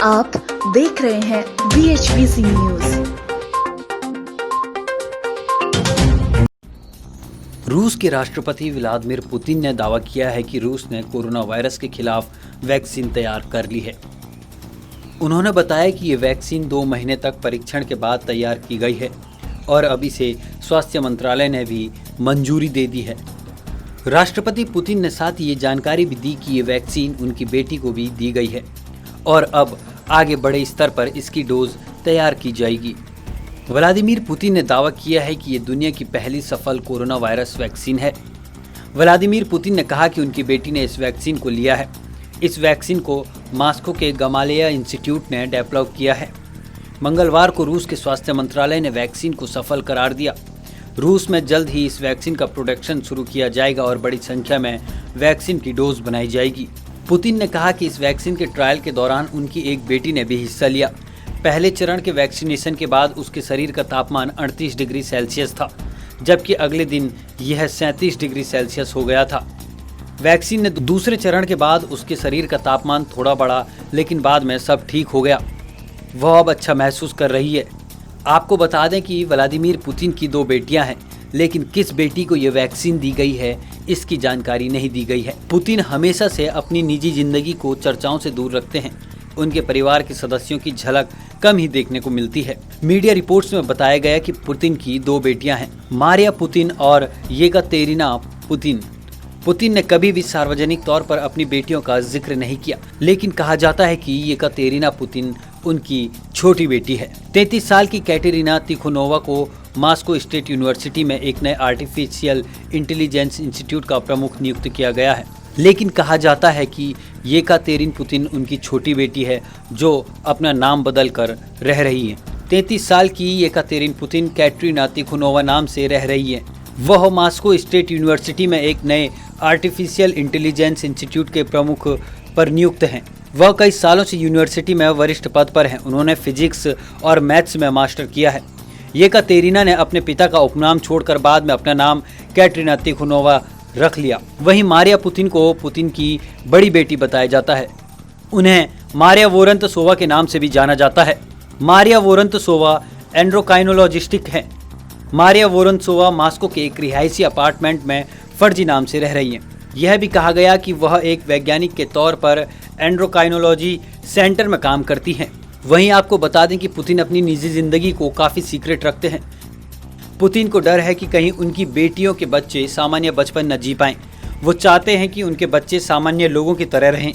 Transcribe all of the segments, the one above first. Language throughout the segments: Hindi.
आप देख रहे हैं BHBC न्यूज। रूस के राष्ट्रपति व्लादिमीर पुतिन ने दावा किया है कि रूस ने कोरोना वायरस के खिलाफ वैक्सीन तैयार कर ली है। उन्होंने बताया कि ये वैक्सीन 2 महीने तक परीक्षण के बाद तैयार की गई है और अब इसे स्वास्थ्य मंत्रालय ने भी मंजूरी दे दी है। राष्ट्रपति पुतिन ने साथ ही ये जानकारी भी दी कि ये वैक्सीन उनकी बेटी को भी दी गई है और अब आगे बड़े स्तर पर इसकी डोज तैयार की जाएगी। व्लादिमीर पुतिन ने दावा किया है कि ये दुनिया की पहली सफल कोरोना वायरस वैक्सीन है। व्लादिमीर पुतिन ने कहा कि उनकी बेटी ने इस वैक्सीन को लिया है। इस वैक्सीन को मॉस्को के गमालेया इंस्टीट्यूट ने डेवलप किया है। मंगलवार को रूस के स्वास्थ्य मंत्रालय ने वैक्सीन को सफल करार दिया। रूस में जल्द ही इस वैक्सीन का प्रोडक्शन शुरू किया जाएगा और बड़ी संख्या में वैक्सीन की डोज बनाई जाएगी। पुतिन ने कहा कि इस वैक्सीन के ट्रायल के दौरान उनकी एक बेटी ने भी हिस्सा लिया। पहले चरण के वैक्सीनेशन के बाद उसके शरीर का तापमान 38 डिग्री सेल्सियस था, जबकि अगले दिन यह 37 डिग्री सेल्सियस हो गया था। वैक्सीन ने दूसरे चरण के बाद उसके शरीर का तापमान थोड़ा बढ़ा, लेकिन बाद में सब ठीक हो गया। वह अब अच्छा महसूस कर रही है। आपको बता दें कि व्लादिमीर पुतिन की 2 बेटियां हैं, लेकिन किस बेटी को यह वैक्सीन दी गई है इसकी जानकारी नहीं दी गई है। पुतिन हमेशा से अपनी निजी जिंदगी को चर्चाओं से दूर रखते हैं। उनके परिवार के सदस्यों की झलक कम ही देखने को मिलती है। मीडिया रिपोर्ट्स में बताया गया कि पुतिन की 2 बेटियां हैं, मारिया पुतिन और येकातेरिना पुतिन। पुतिन ने कभी भी सार्वजनिक तौर पर अपनी बेटियों का जिक्र नहीं किया, लेकिन कहा जाता है कि येकातेरिना पुतिन उनकी छोटी बेटी है। 33 साल की कैटेरिना तिखोनोवा को मॉस्को स्टेट यूनिवर्सिटी में एक नए आर्टिफिशियल इंटेलिजेंस इंस्टीट्यूट का प्रमुख नियुक्त किया गया है, लेकिन कहा जाता है कि येकातेरिन पुतिन उनकी छोटी बेटी है जो अपना नाम बदल कर रह रही है। 33 साल की येकातेरिन पुतिन कैटरीना तिखोनोवा नाम से रह रही है। वह मॉस्को स्टेट यूनिवर्सिटी में एक नए आर्टिफिशियल इंटेलिजेंस इंस्टीट्यूट के प्रमुख पर नियुक्त हैं। वह कई सालों से यूनिवर्सिटी में वरिष्ठ पद पर हैं। उन्होंने फिजिक्स और मैथ्स में मास्टर किया है। येकातेरिना ने अपने पिता का उपनाम छोड़कर बाद में अपना नाम कैटरीना तिखोनोवा रख लिया। वहीं मारिया पुतिन को पुतिन की बड़ी बेटी बताया जाता है। उन्हें मारिया वोरंतसोवा के नाम से भी जाना जाता है। मारिया वोरंतसोवा एंड्रोक्राइनोलॉजिस्ट हैं। मारिया वोरंतसोवा मॉस्को के एक रिहायशी अपार्टमेंट में फर्जी नाम से रह रही हैं। यह भी कहा गया कि वह एक वैज्ञानिक के तौर पर एंड्रोक्राइनोलॉजी सेंटर में काम करती हैं। वहीं आपको बता दें कि पुतिन अपनी निजी जिंदगी को काफ़ी सीक्रेट रखते हैं। पुतिन को डर है कि कहीं उनकी बेटियों के बच्चे सामान्य बचपन न जी पाएं। वो चाहते हैं कि उनके बच्चे सामान्य लोगों की तरह रहें।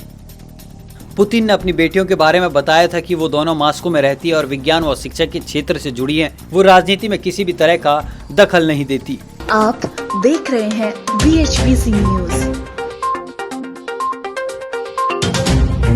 पुतिन ने अपनी बेटियों के बारे में बताया था कि वो दोनों मॉस्को में रहती है और विज्ञान व शिक्षा के क्षेत्र से जुड़ी हैं। वो राजनीति में किसी भी तरह का दखल नहीं देती। आप देख रहे हैं BHBC न्यूज।